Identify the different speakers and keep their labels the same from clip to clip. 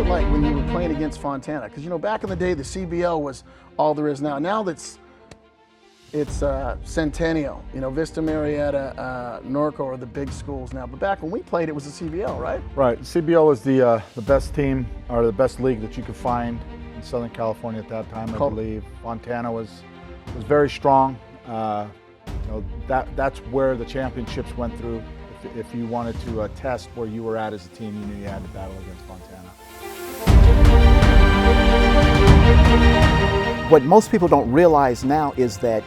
Speaker 1: like when you were playing against Fontana? Because, you know, back in the day, the CBL was all there is now. Now it's Centennial, you know, Vista Marietta, Norco are the big schools now. But back when we played, it was the CBL, right?
Speaker 2: Right. CBL was the best team, or the best league that you could find in Southern California at that time, I believe. Fontana was very strong. You know, that's where the championships went through. If you wanted to test where you were at as a team, you knew you had to battle against Fontana.
Speaker 3: What most people don't realize now is that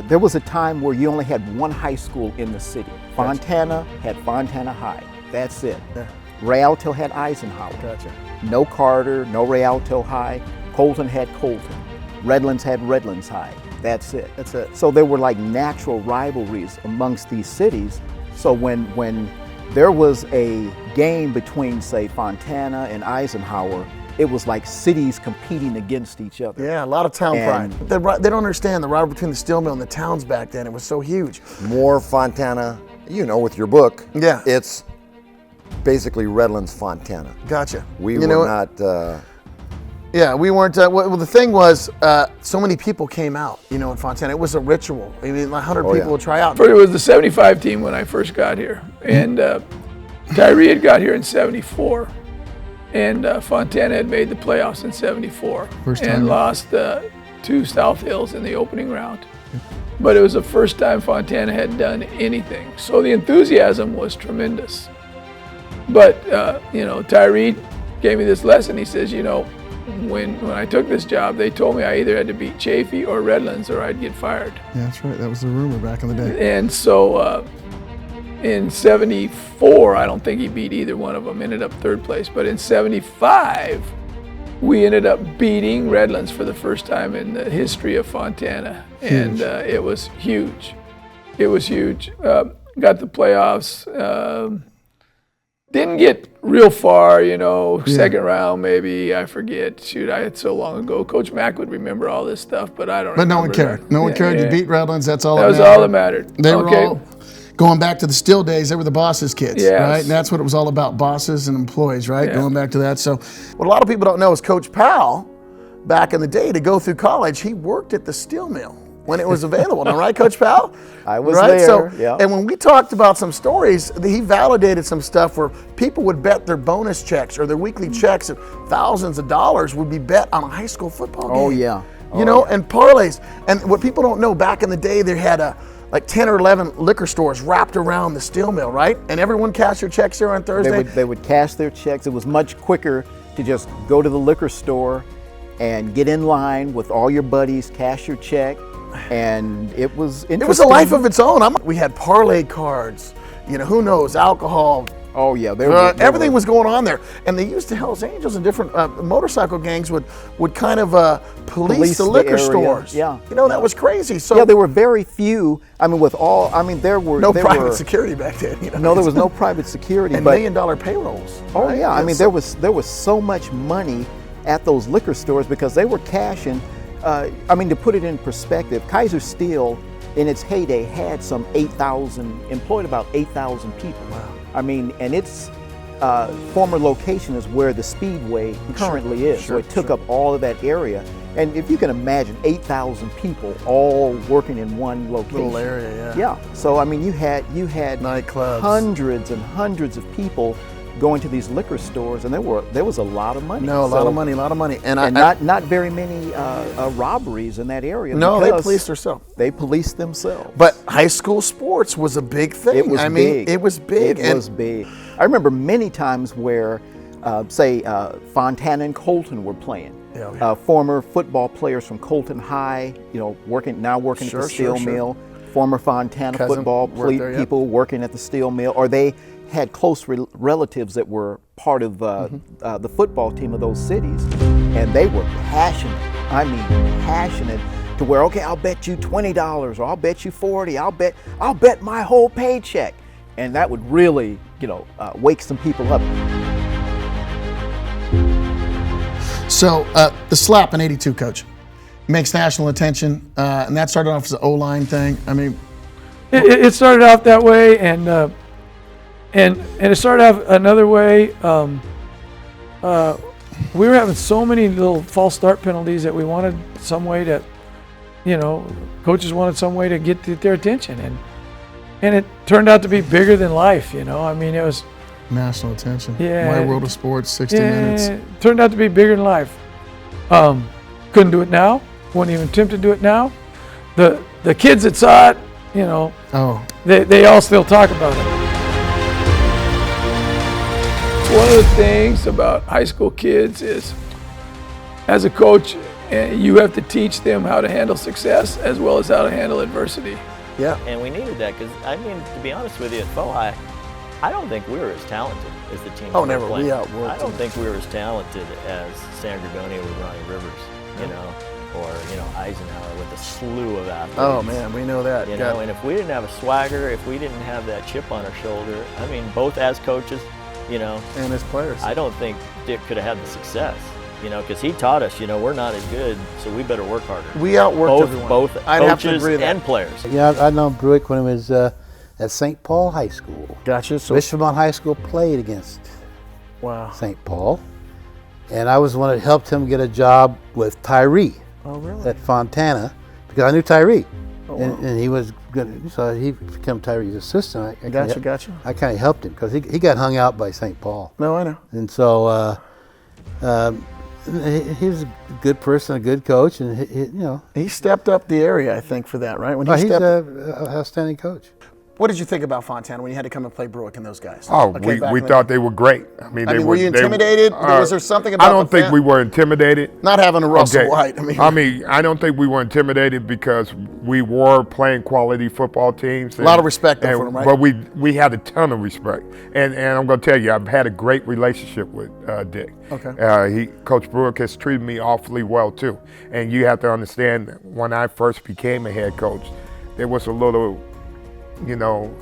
Speaker 3: there was a time where you only had one high school in the city. Fontana had Fontana High. That's it.
Speaker 1: Yeah.
Speaker 3: Rialto had Eisenhower.
Speaker 1: Gotcha.
Speaker 3: No Carter, no Rialto High. Colton had Colton. Redlands had Redlands High. That's it.
Speaker 1: That's it.
Speaker 3: So there were like natural rivalries amongst these cities. So when there was a game between, say, Fontana and Eisenhower, it was like cities competing against each other.
Speaker 1: Yeah, a lot of town pride. They don't understand the rivalry between the steel mill and the towns back then. It was so huge.
Speaker 4: More Fontana, you know, with your book.
Speaker 1: Yeah.
Speaker 4: It's basically Redlands Fontana.
Speaker 1: Gotcha.
Speaker 4: We were not.
Speaker 1: Yeah, we weren't. Well, the thing was, so many people came out, you know, in Fontana. It was a ritual. I mean, 100 people would try out.
Speaker 5: It was the 75 team when I first got here. And Tyree had got here in 74. And Fontana had made the playoffs in 74. And lost to South Hills in the opening round. But it was the first time Fontana had done anything. So the enthusiasm was tremendous. But, you know, Tyree gave me this lesson. He says, you know, when I took this job, they told me I either had to beat Chafee or Redlands or I'd get fired.
Speaker 1: Yeah, that's right. That was the rumor back in the day.
Speaker 5: And so in 74, I don't think he beat either one of them, ended up third place. But in 75, we ended up beating Redlands for the first time in the history of Fontana.
Speaker 1: Huge.
Speaker 5: And it was huge. It was huge. Got the playoffs. Didn't get real far, you know, second round maybe, I forget. Shoot, I had so long ago. Coach Mack would remember all this stuff, but I don't remember.
Speaker 1: But no one cared. No one cared. You beat Redlands, that's all
Speaker 5: that
Speaker 1: that
Speaker 5: was
Speaker 1: mattered.
Speaker 5: all that mattered.
Speaker 1: They were all, going back to the Steel days, they were the bosses' kids, right? And that's what it was all about, bosses and employees, right?
Speaker 5: Yeah.
Speaker 1: Going back to that. So what a lot of people don't know is Coach Powell, back in the day, to go through college, he worked at the steel mill when it was available. Now, right, Coach Powell?
Speaker 3: I was there,
Speaker 1: So,
Speaker 3: yeah.
Speaker 1: And when we talked about some stories, he validated some stuff where people would bet their bonus checks or their weekly checks of thousands of dollars would be bet on a high school football game.
Speaker 3: Oh, yeah.
Speaker 1: You know, and parlays. And what people don't know, back in the day, they had like 10 or 11 liquor stores wrapped around the steel mill, right? And everyone cashed their checks there on Thursday.
Speaker 3: They would cash their checks. It was much quicker to just go to the liquor store and get in line with all your buddies, cash your check. And it was interesting.
Speaker 1: It was a life of its own. We had parlay cards, you know, who knows, alcohol.
Speaker 3: Oh yeah,
Speaker 1: everything was going on there. And they used to, Hells Angels and different motorcycle gangs would kind of police the liquor stores.
Speaker 3: Yeah.
Speaker 1: You know, that was crazy. So
Speaker 3: yeah, there were very few. I mean, there were
Speaker 1: no private security back then. You know?
Speaker 3: No, there was no private security.
Speaker 1: And $1 million payrolls.
Speaker 3: Oh
Speaker 1: right?
Speaker 3: yeah, I mean, there was so much money at those liquor stores because they were cashing. I mean, to put it in perspective, Kaiser Steel, in its heyday, had some 8,000, employed about 8,000 people.
Speaker 1: Wow.
Speaker 3: I mean, and its former location is where the Speedway currently is. So it took up all of that area. And if you can imagine, 8,000 people all working in one location.
Speaker 1: Little area, yeah.
Speaker 3: Yeah. So I mean, you had
Speaker 1: nightclubs,
Speaker 3: hundreds and hundreds of people going to these liquor stores, and there was a lot of money.
Speaker 1: No, a lot of money. And
Speaker 3: not very many robberies in that area.
Speaker 1: No, they policed themselves.
Speaker 3: They policed themselves.
Speaker 1: But high school sports was a big thing.
Speaker 3: It was big.
Speaker 1: It was big.
Speaker 3: It was big. I remember many times where, say, Fontana and Colton were playing.
Speaker 1: Yeah.
Speaker 3: Former football players from Colton High, you know, working at the steel mill. Former Fontana football people working at the steel mill, or they had close relatives that were part of the football team of those cities, and they were passionate. I mean, passionate to where, okay, I'll bet you $20, or I'll bet you $40. I'll bet my whole paycheck, and that would really, you know, wake some people up.
Speaker 1: So the slap in '82, Coach, makes national attention, and that started off as an O-line thing. I mean,
Speaker 5: it started out that way, and it started out another way. we were having so many little false start penalties that we wanted some way to, coaches wanted some way to get their attention, and it turned out to be bigger than life. I mean, it was
Speaker 6: national attention.
Speaker 5: Yeah,
Speaker 6: My World of Sports, 60 Minutes.
Speaker 5: It turned out to be bigger than life. Couldn't do it now. Wouldn't even attempt to do it now. The kids that saw it, they all still talk about it. One of the things about high school kids is, as a coach, you have to teach them how to handle success as well as how to handle adversity.
Speaker 1: Yeah.
Speaker 7: And we needed that because, I mean, to be honest with you, at Fo, I don't think we were as talented as the team.
Speaker 1: Oh, never.
Speaker 7: Playing.
Speaker 1: We outworked
Speaker 7: I don't
Speaker 1: them.
Speaker 7: think we were as talented as San Gregonia with Ronnie Rivers, or Eisenhower with a slew of athletes.
Speaker 1: Oh man, we know that.
Speaker 7: And if we didn't have a swagger, if we didn't have that chip on our shoulder, I mean, both as coaches,
Speaker 1: and as players,
Speaker 7: I don't think Dick could have had the success. Because he taught us, we're not as good, so we better work harder.
Speaker 1: we outworked everyone.
Speaker 7: Both
Speaker 1: I'd have to
Speaker 7: coaches
Speaker 1: agree with that.
Speaker 7: and players.
Speaker 8: Yeah, I know Bruick when he was at St. Paul High School.
Speaker 1: Gotcha. So,
Speaker 8: Richmond High School played against
Speaker 1: wow.
Speaker 8: St. Paul, and I was the one that helped him get a job with Tyree
Speaker 1: Oh really?
Speaker 8: at Fontana because I knew Tyree,
Speaker 1: Oh, wow.
Speaker 8: and he was good. So he became Tyree's assistant. I
Speaker 1: Gotcha.
Speaker 8: I kind of helped him because he got hung out by St. Paul,
Speaker 1: No, I know.
Speaker 8: and so he was a good person, a good coach, and
Speaker 1: He stepped up the area, I think, for that, right? When
Speaker 8: he's
Speaker 1: stepped.
Speaker 8: an outstanding coach.
Speaker 1: What did you think about Fontana when you had to come and play Bruick and those guys?
Speaker 9: Oh,
Speaker 1: Okay, back
Speaker 9: we
Speaker 1: in the
Speaker 9: thought
Speaker 1: day.
Speaker 9: they were great. I mean,
Speaker 1: were you intimidated? Was there something about
Speaker 9: I don't
Speaker 1: the
Speaker 9: think
Speaker 1: fan-
Speaker 9: we were intimidated.
Speaker 1: Not having a Russell
Speaker 9: Okay.
Speaker 1: White.
Speaker 9: I don't think we were intimidated because we were playing quality football teams.
Speaker 1: A lot of respect for them, right?
Speaker 9: But we had a ton of respect. And I'm going to tell you, I've had a great relationship with Dick.
Speaker 1: Okay.
Speaker 9: Coach Bruick has treated me awfully well too. And you have to understand, when I first became a head coach, there was a little,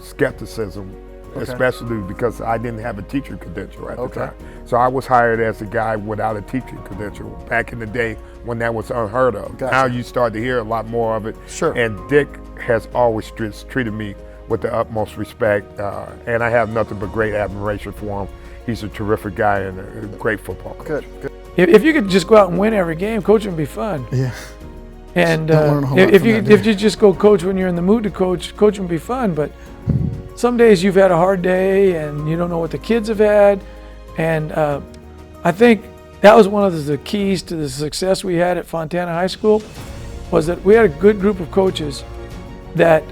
Speaker 9: skepticism, especially because I didn't have a teacher credential at the time. So I was hired as a guy without a teaching credential back in the day when that was unheard of.
Speaker 1: Gotcha.
Speaker 9: Now you start to hear a lot more of it.
Speaker 1: Sure.
Speaker 9: And Dick has always treated me with the utmost respect, and I have nothing but great admiration for him. He's a terrific guy and a great football coach.
Speaker 1: Good.
Speaker 5: If you could just go out and win every game, coaching would be fun.
Speaker 6: Yeah.
Speaker 5: And
Speaker 6: Don't learn a whole lot
Speaker 5: if
Speaker 6: from
Speaker 5: you
Speaker 6: that, do
Speaker 5: if you just go coach when you're in the mood to coach, coaching would be fun. But some days you've had a hard day and you don't know what the kids have had. And I think that was one of the keys to the success we had at Fontana High School, was that we had a good group of coaches that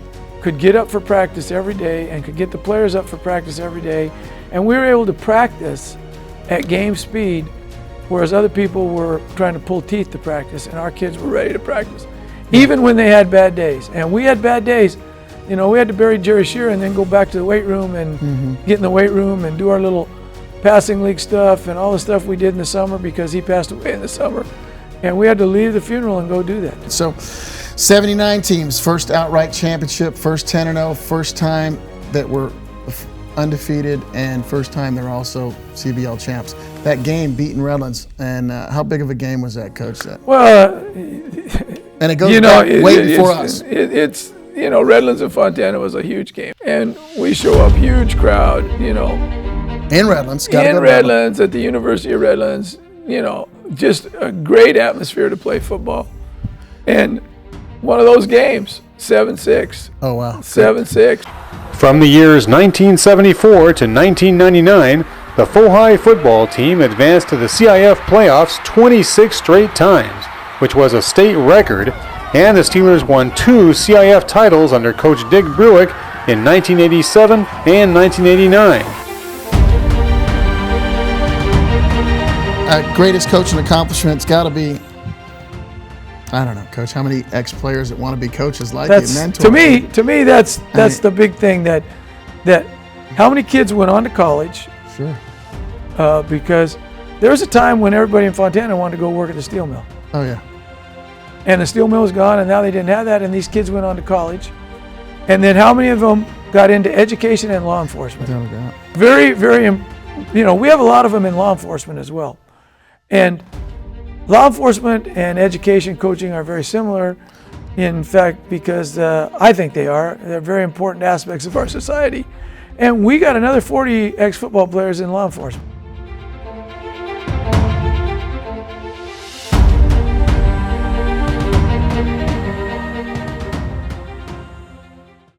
Speaker 5: could get up for practice every day and could get the players up for practice every day. And we were able to practice at game speed, whereas other people were trying to pull teeth to practice, and our kids were ready to practice, even when they had bad days. And we had bad days. We had to bury Jerry Shearer and then go back to the weight room and get in the weight room and do our little passing league stuff and all the stuff we did in the summer because he passed away in the summer. And we had to leave the funeral and go do that.
Speaker 6: So 79 teams, first outright championship, first 10-0, first time that we're undefeated, and first time they're also CBL champs. That game beating Redlands, and how big of a game was that, Coach?
Speaker 5: Well,
Speaker 6: and it goes back way before us.
Speaker 5: It's Redlands and Fontana was a huge game, and we show up, huge crowd,
Speaker 6: In Redlands, gotta
Speaker 5: in
Speaker 6: go to
Speaker 5: Redlands at the University of Redlands, just a great atmosphere to play football, and one of those games, 7-6.
Speaker 6: Oh wow,
Speaker 5: 7-6.
Speaker 10: From the years 1974 to 1999, the Fo High football team advanced to the CIF playoffs 26 straight times, which was a state record, and the Steelers won 2 CIF titles under Coach Dick Bruick in 1987 and 1989.
Speaker 6: Greatest coaching accomplishment's got to be, I don't know, Coach, how many ex-players that want to be coaches like you, mentors?
Speaker 5: To me, that's the big thing, that how many kids went on to college.
Speaker 6: Sure.
Speaker 5: Because there was a time when everybody in Fontana wanted to go work at the steel mill.
Speaker 6: Oh yeah.
Speaker 5: And the steel mill was gone, and now they didn't have that, and these kids went on to college. And then how many of them got into education and law enforcement?
Speaker 6: Without a doubt.
Speaker 5: Very, very, we have a lot of them in law enforcement as well. And law enforcement and education coaching are very similar, in fact, because I think they are. They're very important aspects of our society. And we got another 40 ex-football players in law enforcement.